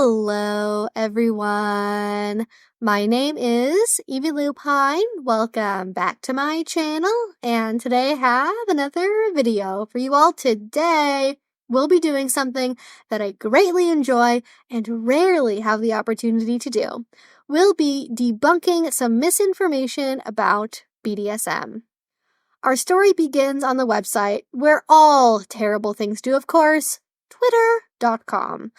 Hello, everyone. My name is Evie Lupine. Welcome back to my channel, and today I have another video for you all. Today, we'll be doing something that I greatly enjoy and rarely have the opportunity to do. We'll be debunking some misinformation about BDSM. Our story begins on the website where all terrible things do, of course, twitter.com.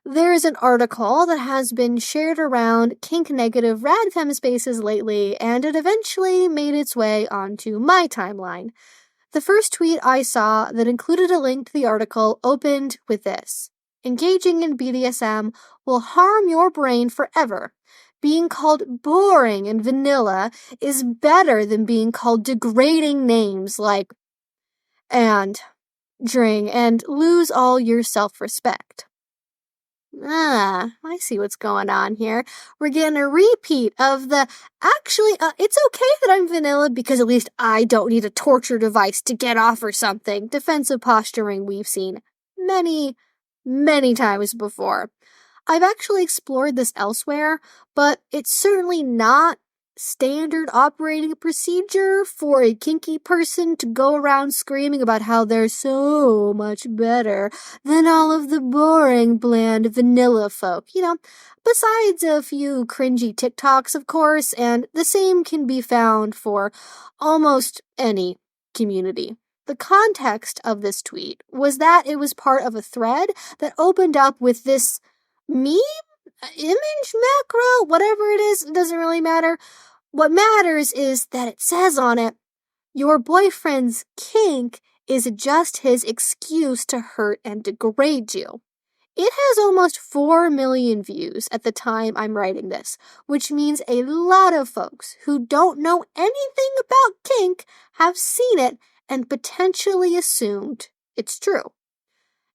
There is an article that has been shared around kink-negative radfem spaces lately, and it eventually made its way onto my timeline. The first tweet I saw that included a link to the article opened with this: "Engaging in BDSM will harm your brain forever. Being called boring and vanilla is better than being called degrading names like and dring and lose all your self-respect." I see what's going on here. We're getting a repeat of the, it's okay that I'm vanilla because at least I don't need a torture device to get off or something. Defensive posturing we've seen many, many times before. I've actually explored this elsewhere, but it's certainly not standard operating procedure for a kinky person to go around screaming about how they're so much better than all of the boring, bland, vanilla folk, besides a few cringy TikToks, of course, and the same can be found for almost any community. The context of this tweet was that it was part of a thread that opened up with this meme, image, macro, whatever it is, it doesn't really matter. What matters is that it says on it, your boyfriend's kink is just his excuse to hurt and degrade you. It has almost 4 million views at the time I'm writing this, which means a lot of folks who don't know anything about kink have seen it and potentially assumed it's true.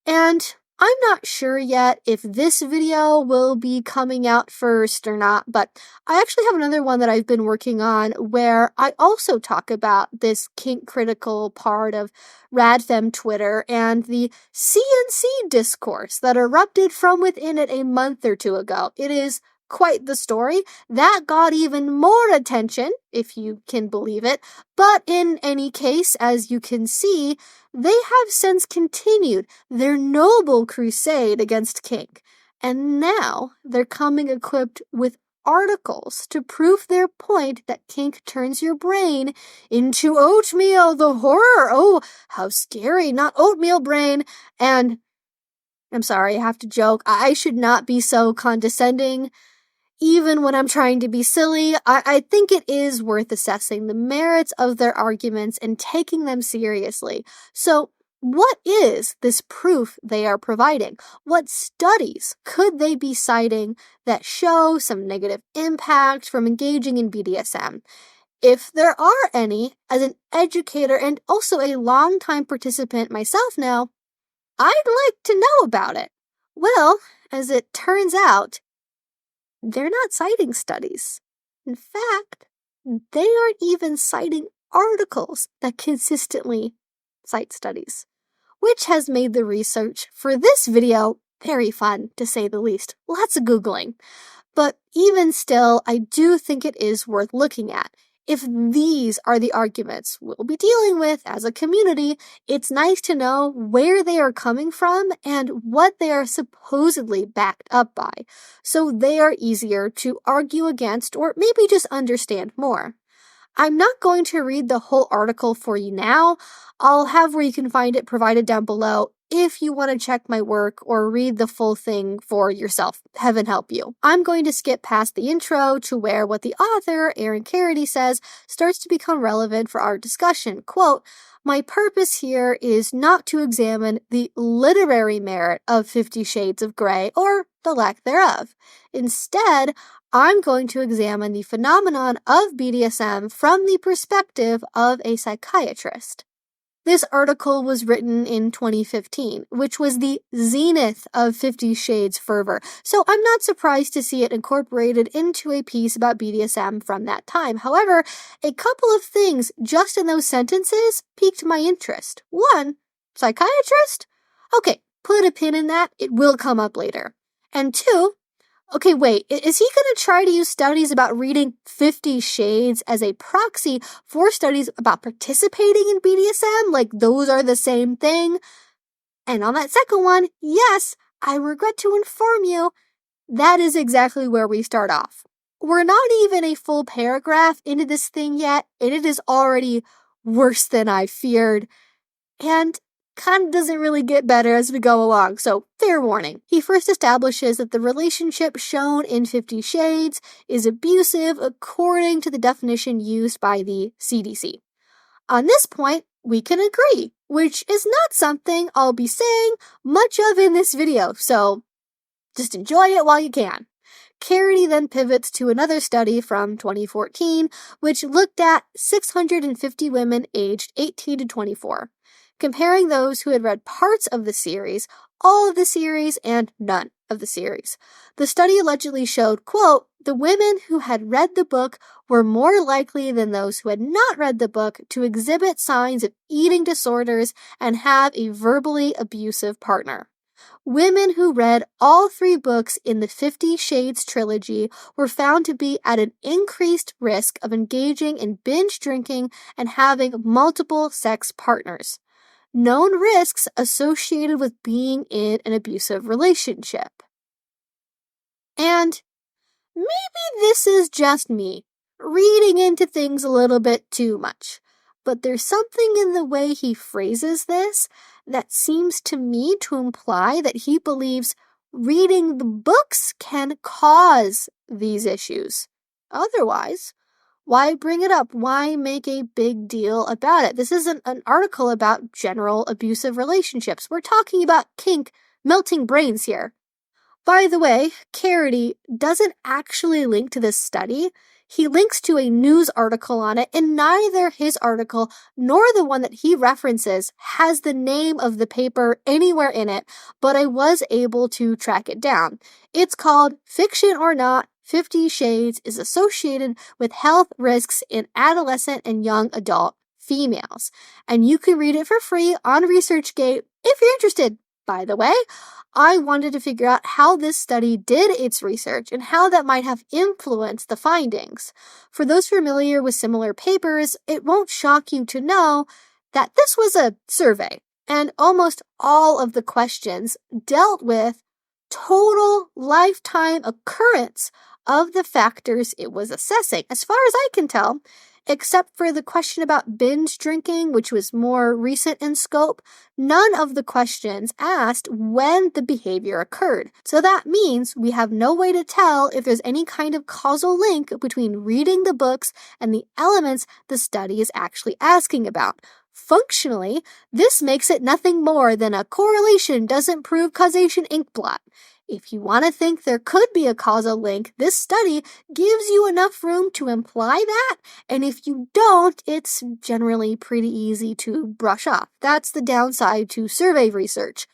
And I'm not sure yet if this video will be coming out first or not, but I actually have another one that I've been working on where I also talk about this kink-critical part of radfem Twitter and the CNC discourse that erupted from within it a month or two ago. It is quite the story. That got even more attention, if you can believe it, but in any case, as you can see, they have since continued their noble crusade against kink, and now they're coming equipped with articles to prove their point that kink turns your brain into oatmeal, the horror. Oh, how scary, not oatmeal brain. And I'm sorry, I have to joke, I should not be so condescending. Even when I'm trying to be silly, I think it is worth assessing the merits of their arguments and taking them seriously. So, what is this proof they are providing? What studies could they be citing that show some negative impact from engaging in BDSM? If there are any, as an educator and also a longtime participant myself now, I'd like to know about it. Well, as it turns out, they're not citing studies. In fact, they aren't even citing articles that consistently cite studies, which has made the research for this video very fun, to say the least. Lots of Googling. But even still, I do think it is worth looking at. If these are the arguments we'll be dealing with as a community, it's nice to know where they are coming from and what they are supposedly backed up by, so they are easier to argue against or maybe just understand more. I'm not going to read the whole article for you now. I'll have where you can find it provided down below if you want to check my work or read the full thing for yourself. Heaven help you. I'm going to skip past the intro to where what the author, Aaron Carity, says starts to become relevant for our discussion. Quote, "My purpose here is not to examine the literary merit of 50 Shades of Grey or the lack thereof. Instead, I'm going to examine the phenomenon of BDSM from the perspective of a psychiatrist." This article was written in 2015, which was the zenith of 50 Shades fervor, so I'm not surprised to see it incorporated into a piece about BDSM from that time. However, a couple of things just in those sentences piqued my interest. One, psychiatrist? Okay, put a pin in that, it will come up later. And two, okay, wait, is he going to try to use studies about reading 50 Shades as a proxy for studies about participating in BDSM? Like, those are the same thing? And on that second one, yes, I regret to inform you, that is exactly where we start off. We're not even a full paragraph into this thing yet, and it is already worse than I feared. And kind of doesn't really get better as we go along, so fair warning. He first establishes that the relationship shown in 50 Shades is abusive according to the definition used by the CDC. On this point, we can agree, which is not something I'll be saying much of in this video, so just enjoy it while you can. Carity then pivots to another study from 2014, which looked at 650 women aged 18 to 24. Comparing those who had read parts of the series, all of the series, and none of the series. The study allegedly showed, quote, the women who had read the book were more likely than those who had not read the book to exhibit signs of eating disorders and have a verbally abusive partner. Women who read all 3 books in the 50 Shades trilogy were found to be at an increased risk of engaging in binge drinking and having multiple sex partners. Known risks associated with being in an abusive relationship. And maybe this is just me, reading into things a little bit too much, but there's something in the way he phrases this that seems to me to imply that he believes reading the books can cause these issues. Otherwise, why bring it up? Why make a big deal about it? This isn't an article about general abusive relationships. We're talking about kink, melting brains here. By the way, Carity doesn't actually link to this study. He links to a news article on it, and neither his article nor the one that he references has the name of the paper anywhere in it, but I was able to track it down. It's called Fiction or Not, 50 Shades is associated with health risks in adolescent and young adult females. And you can read it for free on ResearchGate if you're interested. By the way, I wanted to figure out how this study did its research and how that might have influenced the findings. For those familiar with similar papers, it won't shock you to know that this was a survey, and almost all of the questions dealt with total lifetime occurrence of the factors it was assessing, as far as I can tell, except for the question about binge drinking, which was more recent in scope. None of the questions asked when the behavior occurred. So that means we have no way to tell if there's any kind of causal link between reading the books and the elements the study is actually asking about. Functionally, this makes it nothing more than a correlation doesn't prove causation inkblot. If you want to think there could be a causal link, this study gives you enough room to imply that, and if you don't, it's generally pretty easy to brush off. That's the downside to survey research.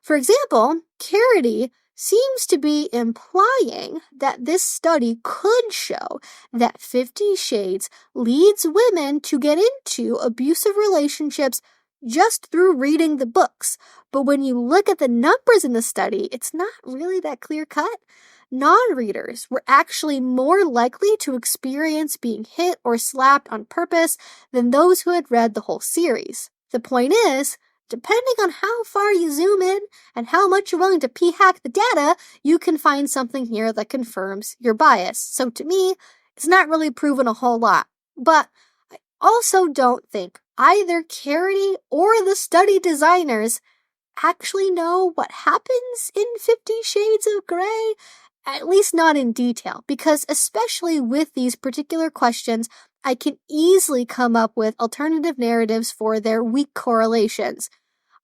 For example, Carity seems to be implying that this study could show that 50 Shades leads women to get into abusive relationships just through reading the books. But when you look at the numbers in the study, it's not really that clear-cut. Non-readers were actually more likely to experience being hit or slapped on purpose than those who had read the whole series. The point is, depending on how far you zoom in and how much you're willing to p-hack the data, you can find something here that confirms your bias. So to me, it's not really proven a whole lot. But I also don't think either Carity or the study designers actually know what happens in 50 Shades of Grey, at least not in detail, because especially with these particular questions, I can easily come up with alternative narratives for their weak correlations.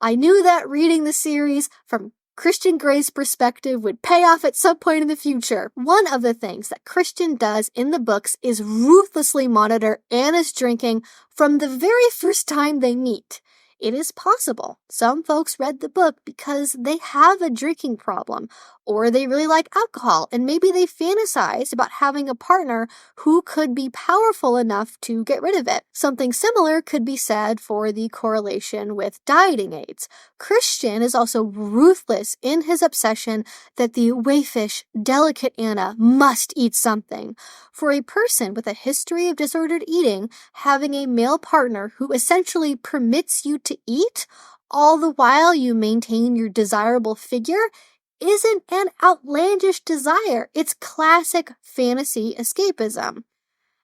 I knew that reading the series from Christian Grey's perspective would pay off at some point in the future. One of the things that Christian does in the books is ruthlessly monitor Anna's drinking from the very first time they meet. It is possible some folks read the book because they have a drinking problem, Or they really like alcohol, and maybe they fantasize about having a partner who could be powerful enough to get rid of it. Something similar could be said for the correlation with dieting aids. Christian is also ruthless in his obsession that the waifish, delicate Anna must eat something. For a person with a history of disordered eating, having a male partner who essentially permits you to eat, all the while you maintain your desirable figure, isn't an outlandish desire. It's classic fantasy escapism.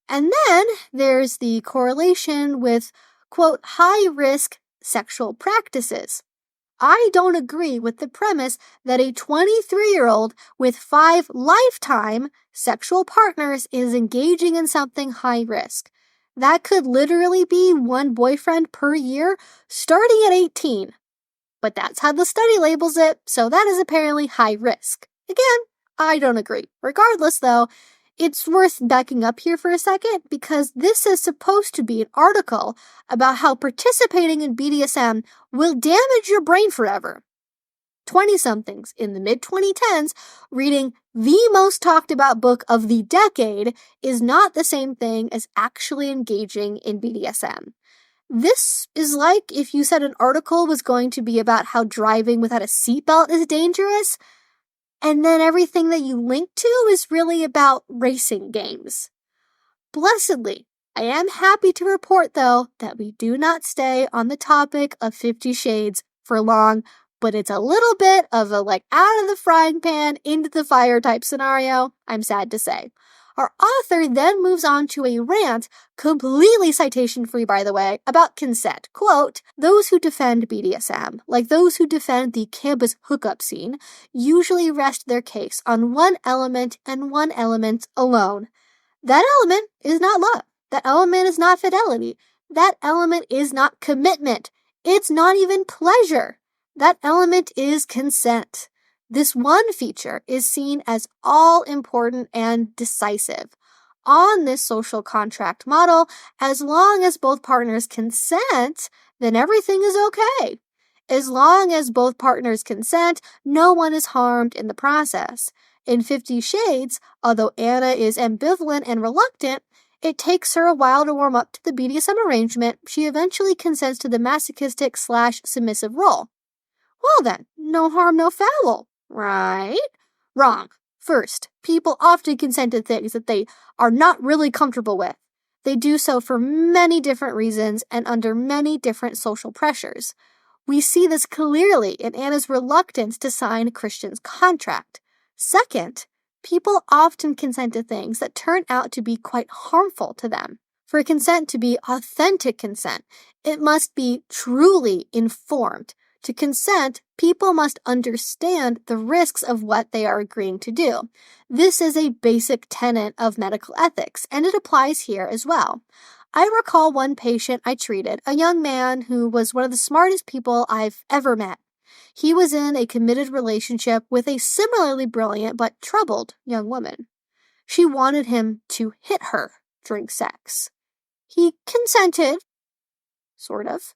And then there's the correlation with, quote, high-risk sexual practices. I don't agree with the premise that a 23-year-old with 5 lifetime sexual partners is engaging in something high risk. That could literally be 1 boyfriend per year starting at 18. But that's how the study labels it, so that is apparently high risk. Again, I don't agree. Regardless, though, it's worth backing up here for a second because this is supposed to be an article about how participating in BDSM will damage your brain forever. 20-somethings in the mid-2010s reading the most talked about book of the decade is not the same thing as actually engaging in BDSM. This is like if you said an article was going to be about how driving without a seatbelt is dangerous, and then everything that you link to is really about racing games. Blessedly, I am happy to report, though, that we do not stay on the topic of 50 Shades for long, but it's a little bit of a out of the frying pan into the fire type scenario, I'm sad to say. Our author then moves on to a rant, completely citation-free by the way, about consent. Quote, those who defend BDSM, like those who defend the campus hookup scene, usually rest their case on one element and one element alone. That element is not love. That element is not fidelity. That element is not commitment. It's not even pleasure. That element is consent. This one feature is seen as all-important and decisive. On this social contract model, as long as both partners consent, then everything is okay. As long as both partners consent, no one is harmed in the process. In 50 Shades, although Anna is ambivalent and reluctant, it takes her a while to warm up to the BDSM arrangement. She eventually consents to the masochistic/submissive role. Well then, no harm, no foul. Right? Wrong. First, people often consent to things that they are not really comfortable with. They do so for many different reasons and under many different social pressures. We see this clearly in Anna's reluctance to sign Christian's contract. Second, people often consent to things that turn out to be quite harmful to them. For consent to be authentic consent, it must be truly informed. To consent, people must understand the risks of what they are agreeing to do. This is a basic tenet of medical ethics, and it applies here as well. I recall one patient I treated, a young man who was one of the smartest people I've ever met. He was in a committed relationship with a similarly brilliant but troubled young woman. She wanted him to hit her during sex. He consented, sort of.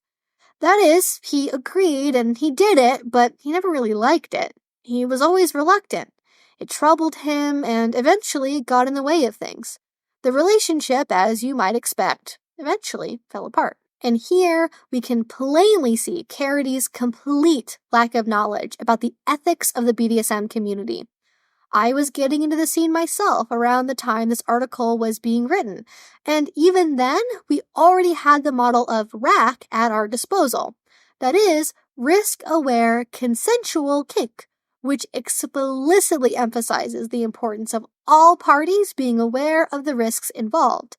That is, he agreed and he did it, but he never really liked it. He was always reluctant. It troubled him and eventually got in the way of things. The relationship, as you might expect, eventually fell apart. And here we can plainly see Carity's complete lack of knowledge about the ethics of the BDSM community. I was getting into the scene myself around the time this article was being written, and even then, we already had the model of RAC at our disposal. That is, risk-aware consensual kink, which explicitly emphasizes the importance of all parties being aware of the risks involved.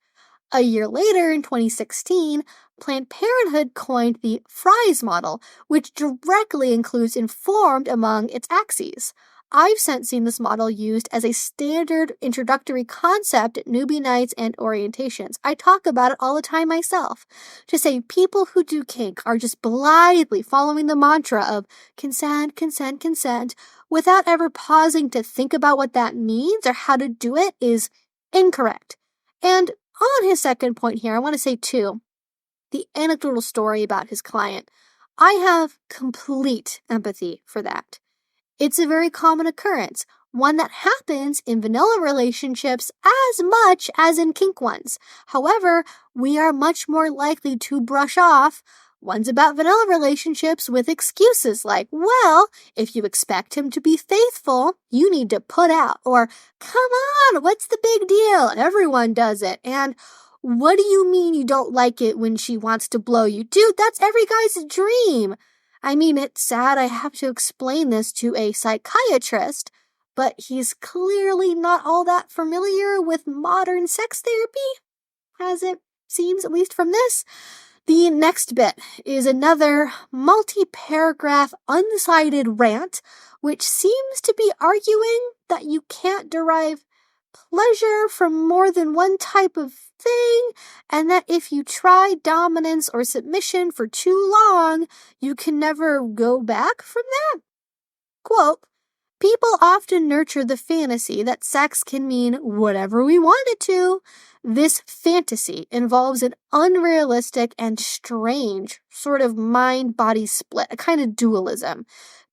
A year later, in 2016, Planned Parenthood coined the FRIES model, which directly includes informed among its axes. I've since seen this model used as a standard introductory concept at newbie nights and orientations. I talk about it all the time myself. To say people who do kink are just blithely following the mantra of consent, consent, consent, without ever pausing to think about what that means or how to do it is incorrect. And on his second point here, I want to say too, the anecdotal story about his client. I have complete empathy for that. It's a very common occurrence, one that happens in vanilla relationships as much as in kink ones. However, we are much more likely to brush off ones about vanilla relationships with excuses like, well, if you expect him to be faithful, you need to put out, or come on, what's the big deal? Everyone does it. And what do you mean you don't like it when she wants to blow you? Dude, that's every guy's dream. I mean, it's sad I have to explain this to a psychiatrist, but he's clearly not all that familiar with modern sex therapy, as it seems, at least from this. The next bit is another multi-paragraph unsighted rant, which seems to be arguing that you can't derive pleasure from more than one type of thing, and that if you try dominance or submission for too long, you can never go back from that. Quote, people often nurture the fantasy that sex can mean whatever we want it to. This fantasy involves an unrealistic and strange sort of mind-body split, a kind of dualism.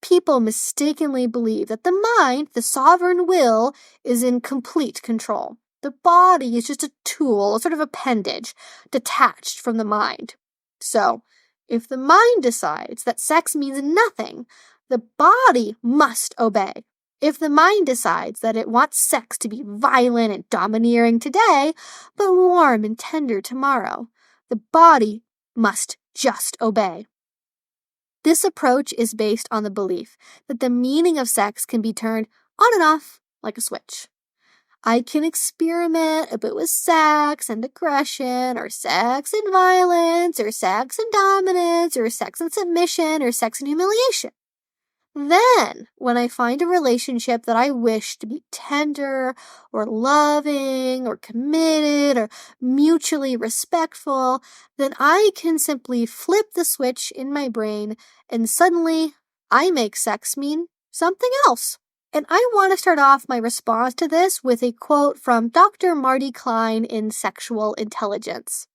People mistakenly believe that the mind, the sovereign will, is in complete control. The body is just a tool, a sort of appendage, detached from the mind. So, if the mind decides that sex means nothing, the body must obey. If the mind decides that it wants sex to be violent and domineering today, but warm and tender tomorrow, the body must just obey. This approach is based on the belief that the meaning of sex can be turned on and off like a switch. I can experiment a bit with sex and aggression, or sex and violence, or sex and dominance, or sex and submission, or sex and humiliation. Then, when I find a relationship that I wish to be tender, or loving, or committed, or mutually respectful, then I can simply flip the switch in my brain, and suddenly I make sex mean something else. And I want to start off my response to this with a quote from Dr. Marty Klein in Sexual Intelligence.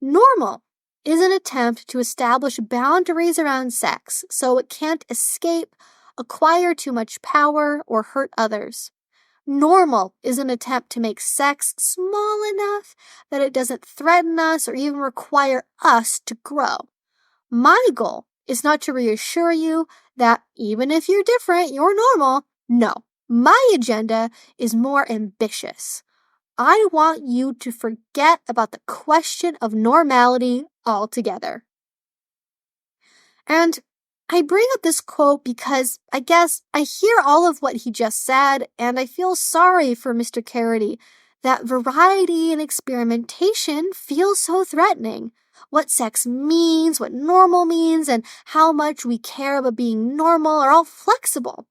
Normal is an attempt to establish boundaries around sex so it can't escape, acquire too much power, or hurt others. Normal is an attempt to make sex small enough that it doesn't threaten us or even require us to grow. My goal is not to reassure you that even if you're different, you're normal. No, my agenda is more ambitious. I want you to forget about the question of normality altogether. And I bring up this quote because I guess I hear all of what he just said, and I feel sorry for Mr. Carity that variety and experimentation feel so threatening. What sex means, what normal means, and how much we care about being normal are all flexible,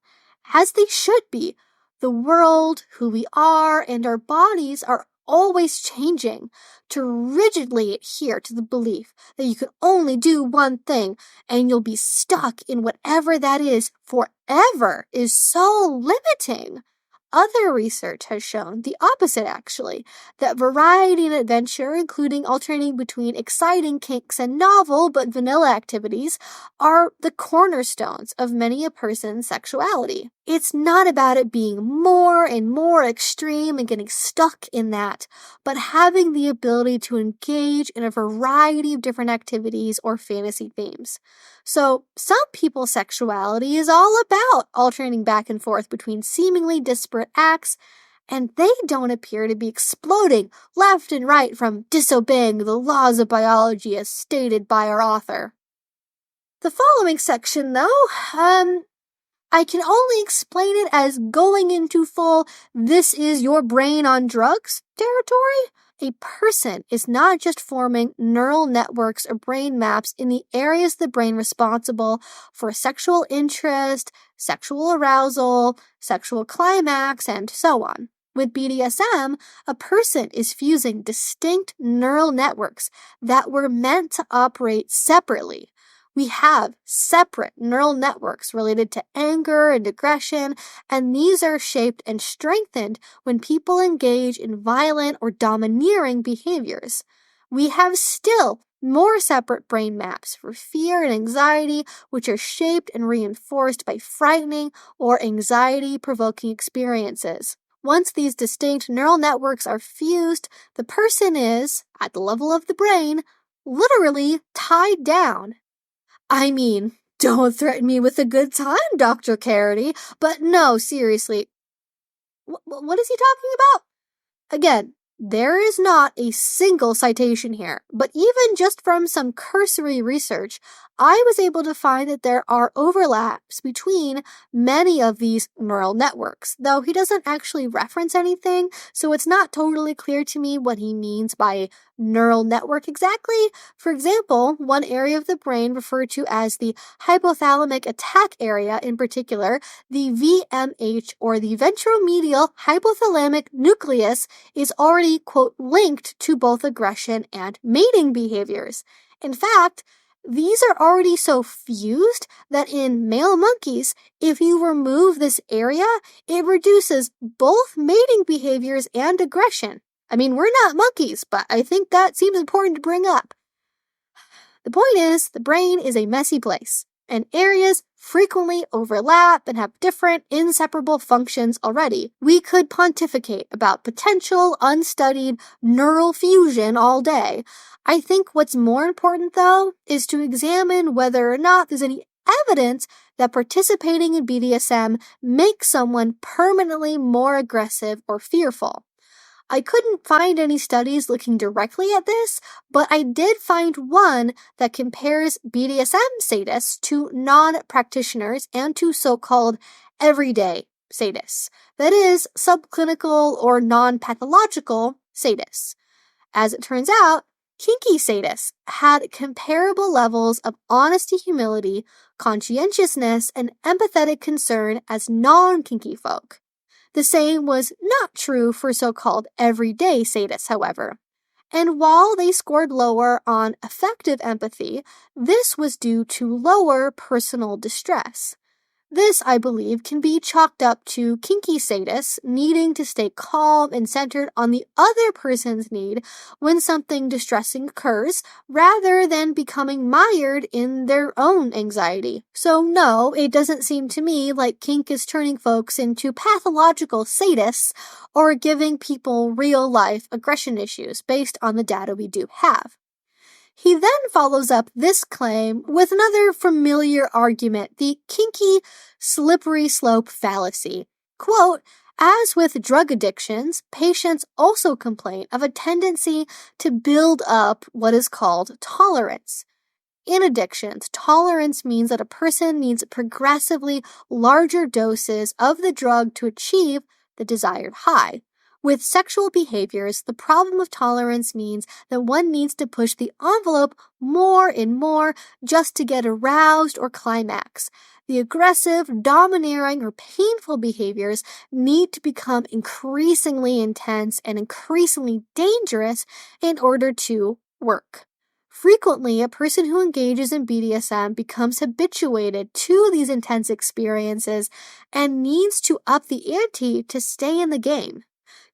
as they should be. The world, who we are, and our bodies are always changing. To rigidly adhere to the belief that you can only do one thing and you'll be stuck in whatever that is forever is so limiting. Other research has shown the opposite, actually, that variety and adventure, including alternating between exciting kinks and novel but vanilla activities, are the cornerstones of many a person's sexuality. It's not about it being more and more extreme and getting stuck in that, but having the ability to engage in a variety of different activities or fantasy themes. So, some people's sexuality is all about alternating back and forth between seemingly disparate acts, and they don't appear to be exploding left and right from disobeying the laws of biology as stated by our author. The following section, though, I can only explain it as going into full "this is your brain on drugs" territory. A person is not just forming neural networks or brain maps in the areas of the brain responsible for sexual interest, sexual arousal, sexual climax, and so on. With BDSM, a person is fusing distinct neural networks that were meant to operate separately. We have separate neural networks related to anger and aggression, and these are shaped and strengthened when people engage in violent or domineering behaviors. We have still more separate brain maps for fear and anxiety, which are shaped and reinforced by frightening or anxiety-provoking experiences. Once these distinct neural networks are fused, the person is, at the level of the brain, literally tied down. I mean, don't threaten me with a good time, Dr. Carity, but no, seriously. What is he talking about? Again, there is not a single citation here, but even just from some cursory research, I was able to find that there are overlaps between many of these neural networks, though he doesn't actually reference anything, so it's not totally clear to me what he means by neural network exactly. For example, one area of the brain referred to as the hypothalamic attack area in particular, the VMH or the ventromedial hypothalamic nucleus, is already, quote, linked to both aggression and mating behaviors. In fact, these are already so fused that in male monkeys, if you remove this area, it reduces both mating behaviors and aggression. I mean, we're not monkeys, but I think that seems important to bring up. The point is, the brain is a messy place, and areas frequently overlap and have different, inseparable functions already. We could pontificate about potential, unstudied neural fusion all day. I think what's more important, though, is to examine whether or not there's any evidence that participating in BDSM makes someone permanently more aggressive or fearful. I couldn't find any studies looking directly at this, but I did find one that compares BDSM sadists to non-practitioners and to so-called everyday sadists. That is, subclinical or non-pathological sadists. As it turns out, kinky sadists had comparable levels of honesty, humility, conscientiousness, and empathetic concern as non-kinky folk. The same was not true for so-called everyday sadists, however. And while they scored lower on affective empathy, this was due to lower personal distress. This, I believe, can be chalked up to kinky sadists needing to stay calm and centered on the other person's need when something distressing occurs, rather than becoming mired in their own anxiety. So no, it doesn't seem to me like kink is turning folks into pathological sadists or giving people real-life aggression issues based on the data we do have. He then follows up this claim with another familiar argument, the kinky slippery slope fallacy. Quote, as with drug addictions, patients also complain of a tendency to build up what is called tolerance. In addictions, tolerance means that a person needs progressively larger doses of the drug to achieve the desired high. With sexual behaviors, the problem of tolerance means that one needs to push the envelope more and more just to get aroused or climax. The aggressive, domineering, or painful behaviors need to become increasingly intense and increasingly dangerous in order to work. Frequently, a person who engages in BDSM becomes habituated to these intense experiences and needs to up the ante to stay in the game.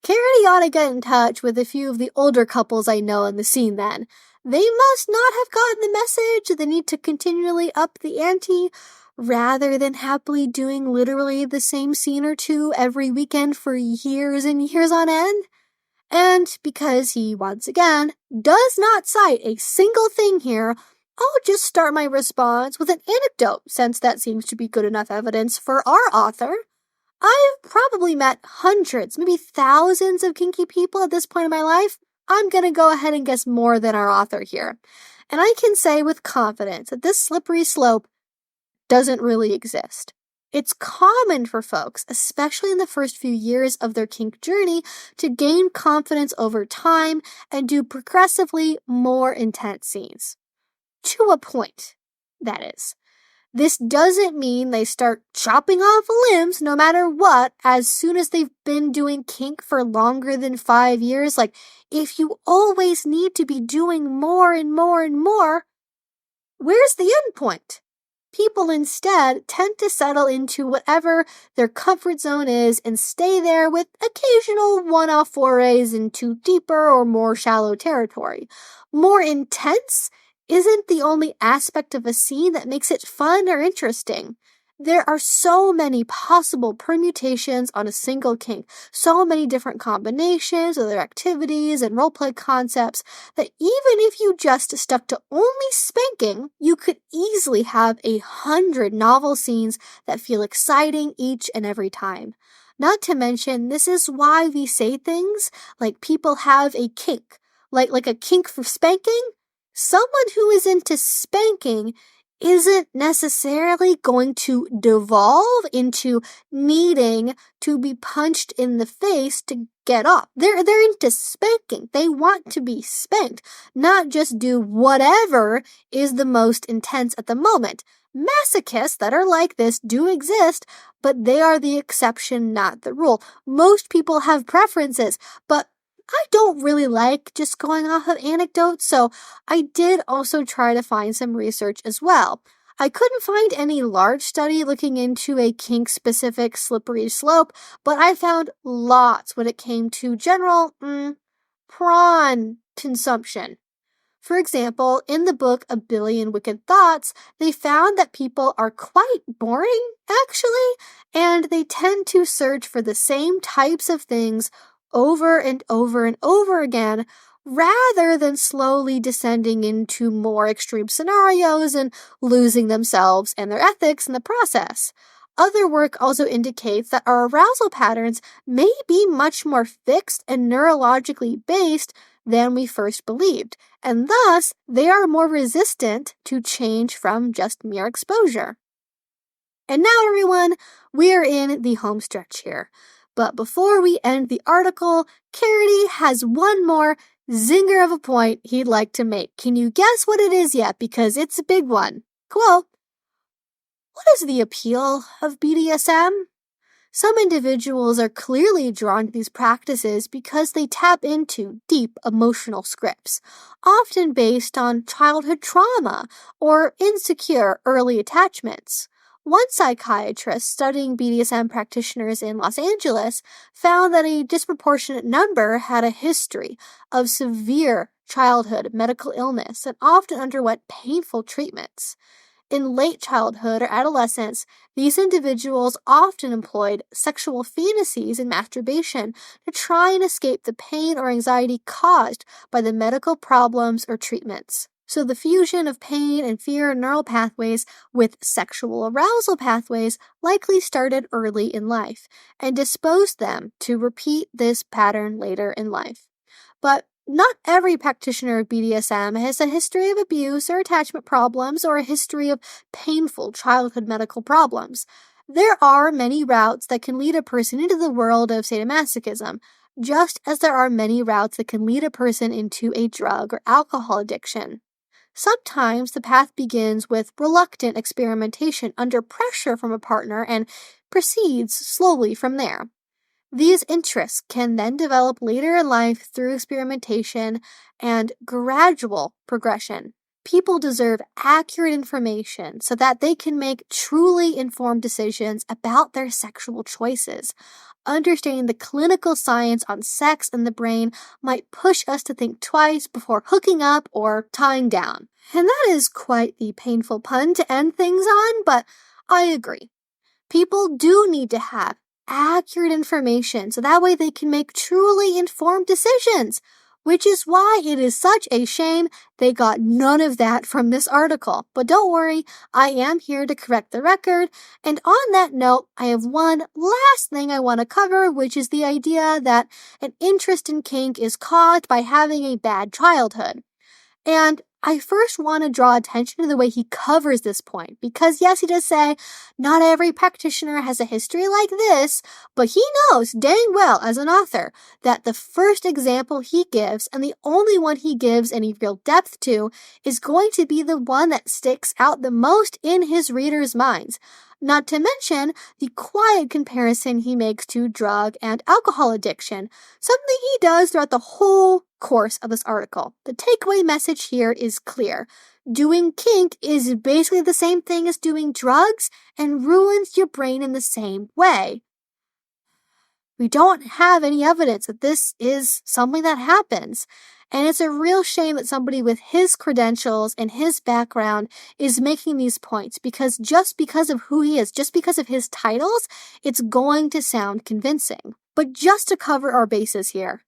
Carity ought to get in touch with a few of the older couples I know in the scene then. They must not have gotten the message that they need to continually up the ante, rather than happily doing literally the same scene or two every weekend for years and years on end. And because he, once again, does not cite a single thing here, I'll just start my response with an anecdote, since that seems to be good enough evidence for our author. I've probably met hundreds, maybe thousands of kinky people at this point in my life. I'm going to go ahead and guess more than our author here. And I can say with confidence that this slippery slope doesn't really exist. It's common for folks, especially in the first few years of their kink journey, to gain confidence over time and do progressively more intense scenes. To a point, that is. This doesn't mean they start chopping off limbs no matter what as soon as they've been doing kink for longer than 5 years. Like, if you always need to be doing more and more and more, where's the end point? People instead tend to settle into whatever their comfort zone is and stay there with occasional one-off forays into deeper or more shallow territory. More intense isn't the only aspect of a scene that makes it fun or interesting. There are so many possible permutations on a single kink, so many different combinations of their activities and roleplay concepts that even if you just stuck to only spanking, you could easily have 100 novel scenes that feel exciting each and every time. Not to mention, this is why we say things like people have a kink, like a kink for spanking. Someone who is into spanking isn't necessarily going to devolve into needing to be punched in the face to get off. They're into spanking. They want to be spanked, not just do whatever is the most intense at the moment. Masochists that are like this do exist, but they are the exception, not the rule. Most people have preferences, but I don't really like just going off of anecdotes, so I did also try to find some research as well. I couldn't find any large study looking into a kink-specific slippery slope, but I found lots when it came to general prawn consumption. For example, in the book A Billion Wicked Thoughts, they found that people are quite boring, actually, and they tend to search for the same types of things over and over and over again, rather than slowly descending into more extreme scenarios and losing themselves and their ethics in the process. Other work also indicates that our arousal patterns may be much more fixed and neurologically based than we first believed, and thus they are more resistant to change from just mere exposure. And now, everyone, we are in the home stretch here. But before we end the article, Carity has one more zinger of a point he'd like to make. Can you guess what it is yet? Because it's a big one. Quote, what is the appeal of BDSM? Some individuals are clearly drawn to these practices because they tap into deep emotional scripts, often based on childhood trauma or insecure early attachments. One psychiatrist studying BDSM practitioners in Los Angeles found that a disproportionate number had a history of severe childhood medical illness and often underwent painful treatments. In late childhood or adolescence, these individuals often employed sexual fantasies and masturbation to try and escape the pain or anxiety caused by the medical problems or treatments. So the fusion of pain and fear neural pathways with sexual arousal pathways likely started early in life and disposed them to repeat this pattern later in life. But not every practitioner of BDSM has a history of abuse or attachment problems or a history of painful childhood medical problems. There are many routes that can lead a person into the world of sadomasochism, just as there are many routes that can lead a person into a drug or alcohol addiction. Sometimes the path begins with reluctant experimentation under pressure from a partner and proceeds slowly from there. These interests can then develop later in life through experimentation and gradual progression. People deserve accurate information so that they can make truly informed decisions about their sexual choices. Understanding the clinical science on sex and the brain might push us to think twice before hooking up or tying down. And that is quite the painful pun to end things on, but I agree. People do need to have accurate information so that way they can make truly informed decisions, which is why it is such a shame they got none of that from this article. But don't worry, I am here to correct the record. And on that note, I have one last thing I want to cover, which is the idea that an interest in kink is caused by having a bad childhood. And I first want to draw attention to the way he covers this point, because yes, he does say not every practitioner has a history like this, but he knows dang well as an author that the first example he gives, and the only one he gives any real depth to, is going to be the one that sticks out the most in his readers' minds. Not to mention the quiet comparison he makes to drug and alcohol addiction, something he does throughout the whole course of this article. The takeaway message here is clear. Doing kink is basically the same thing as doing drugs and ruins your brain in the same way. We don't have any evidence that this is something that happens. And it's a real shame that somebody with his credentials and his background is making these points, because just because of who he is, just because of his titles, it's going to sound convincing. But just to cover our bases here,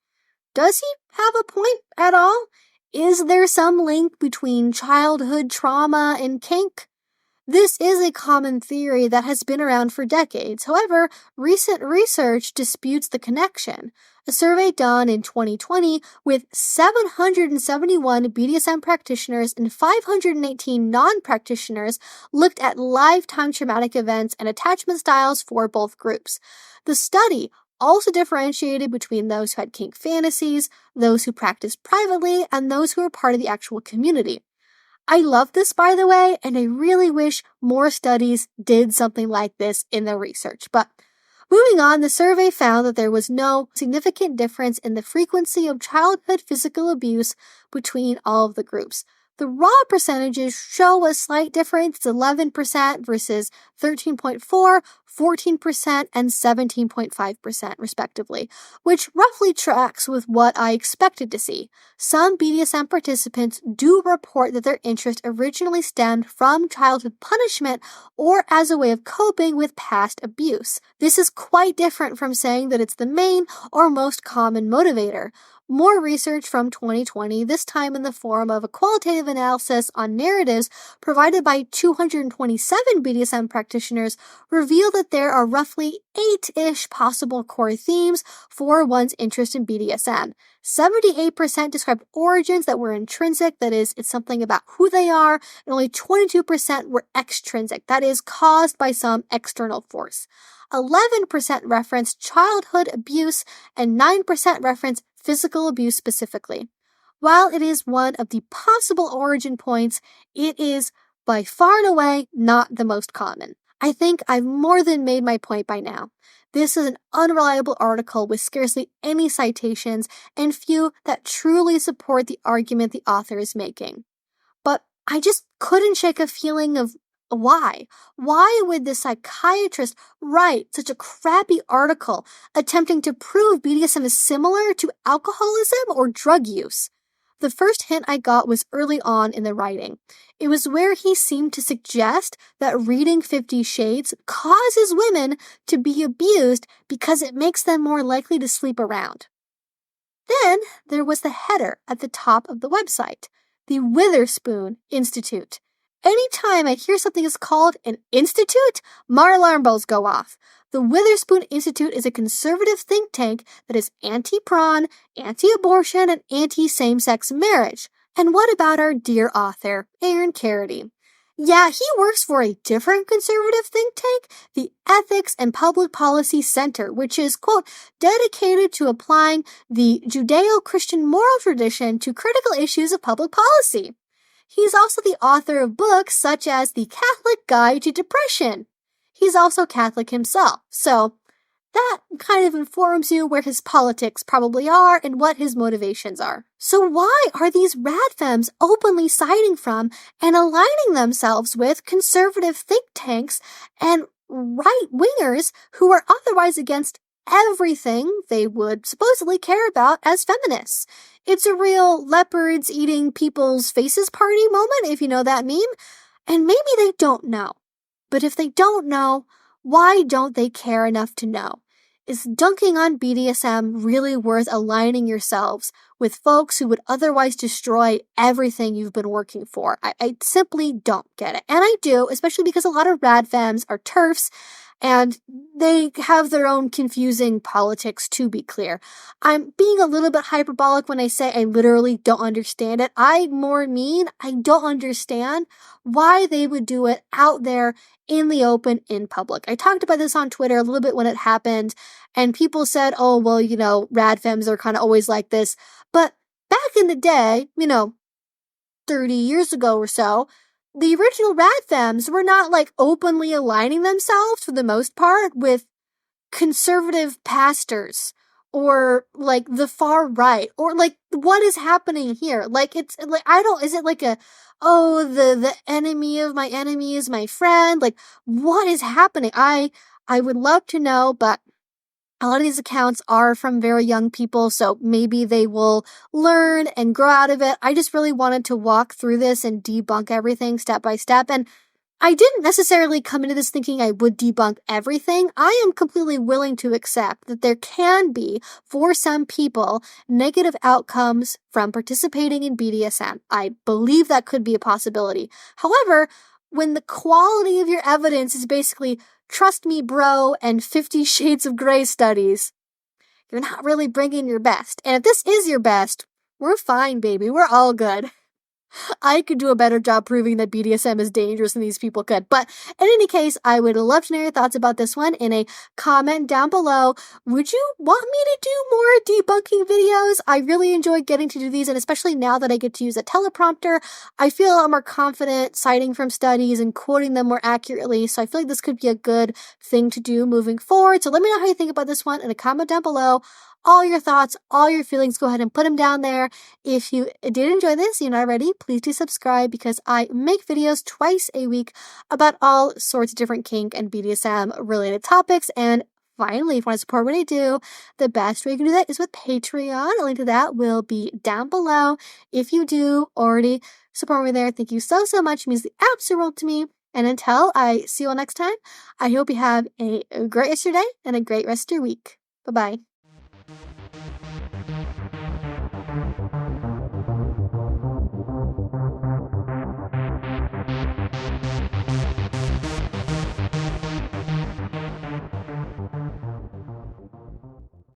does he have a point at all? Is there some link between childhood trauma and kink? This is a common theory that has been around for decades. However, recent research disputes the connection. A survey done in 2020 with 771 BDSM practitioners and 518 non-practitioners looked at lifetime traumatic events and attachment styles for both groups. The study also differentiated between those who had kink fantasies, those who practiced privately, and those who were part of the actual community. I love this, by the way, and I really wish more studies did something like this in their research. But moving on, the survey found that there was no significant difference in the frequency of childhood physical abuse between all of the groups. The raw percentages show a slight difference. It's 11% versus 13.4%, 14%, and 17.5% respectively, which roughly tracks with what I expected to see. Some BDSM participants do report that their interest originally stemmed from childhood punishment or as a way of coping with past abuse. This is quite different from saying that it's the main or most common motivator. More research from 2020, this time in the form of a qualitative analysis on narratives provided by 227 BDSM practitioners, revealed that there are roughly 8-ish possible core themes for one's interest in BDSM. 78% described origins that were intrinsic, that is, it's something about who they are, and only 22% were extrinsic, that is, caused by some external force. 11% referenced childhood abuse, and 9% referenced physical abuse specifically. While it is one of the possible origin points, it is by far and away not the most common. I think I've more than made my point by now. This is an unreliable article with scarcely any citations and few that truly support the argument the author is making. But I just couldn't shake a feeling of why? Why would the psychiatrist write such a crappy article attempting to prove BDSM is similar to alcoholism or drug use? The first hint I got was early on in the writing. It was where he seemed to suggest that reading 50 Shades causes women to be abused because it makes them more likely to sleep around. Then there was the header at the top of the website, the Witherspoon Institute. Anytime I hear something is called an institute, my alarm bells go off. The Witherspoon Institute is a conservative think tank that is anti-prawn, anti-abortion, and anti-same-sex marriage. And what about our dear author, Aaron Carity? Yeah, he works for a different conservative think tank, the Ethics and Public Policy Center, which is, quote, dedicated to applying the Judeo-Christian moral tradition to critical issues of public policy. He's also the author of books such as The Catholic Guide to Depression. He's also Catholic himself, so that kind of informs you where his politics probably are and what his motivations are. So why are these radfems openly siding from and aligning themselves with conservative think tanks and right-wingers who are otherwise against everything they would supposedly care about as feminists? It's a real leopards eating people's faces party moment, if you know that meme. And maybe they don't know. But if they don't know, why don't they care enough to know? Is dunking on BDSM really worth aligning yourselves with folks who would otherwise destroy everything you've been working for? I simply don't get it. And I do, especially because a lot of radfems are TERFs, and they have their own confusing politics, to be clear. I'm being a little bit hyperbolic when I say I literally don't understand it. I more mean I don't understand why they would do it out there in the open, in public. I talked about this on Twitter a little bit when it happened, and people said, oh, well, radfems are kind of always like this. But back in the day, 30 years ago or so, the original rat femmes were not like openly aligning themselves for the most part with conservative pastors or like the far right, or like what is happening here? Like it's like is it like a, oh, the enemy of my enemy is my friend? Like what is happening? I would love to know, but a lot of these accounts are from very young people, so maybe they will learn and grow out of it. I just really wanted to walk through this and debunk everything step by step. And I didn't necessarily come into this thinking I would debunk everything. I am completely willing to accept that there can be, for some people, negative outcomes from participating in BDSM. I believe that could be a possibility. However, when the quality of your evidence is basically trust me, bro, and 50 Shades of Grey studies, you're not really bringing your best. And if this is your best, we're fine, baby. We're all good. I could do a better job proving that BDSM is dangerous than these people could. But in any case, I would love to know your thoughts about this one in a comment down below. Would you want me to do more debunking videos? I really enjoy getting to do these, and especially now that I get to use a teleprompter, I feel a lot more confident citing from studies and quoting them more accurately. So I feel like this could be a good thing to do moving forward. So let me know how you think about this one in a comment down below. All your thoughts, all your feelings, go ahead and put them down there. If you did enjoy this, you're not already, please do subscribe, because I make videos twice a week about all sorts of different kink and BDSM related topics. And finally, if you want to support what I do, the best way you can do that is with Patreon. A link to that will be down below. If you do already support me there, thank you so much. It means the absolute world to me. And until I see you all next time, I hope you have a great rest of your day and a great rest of your week. Bye-bye.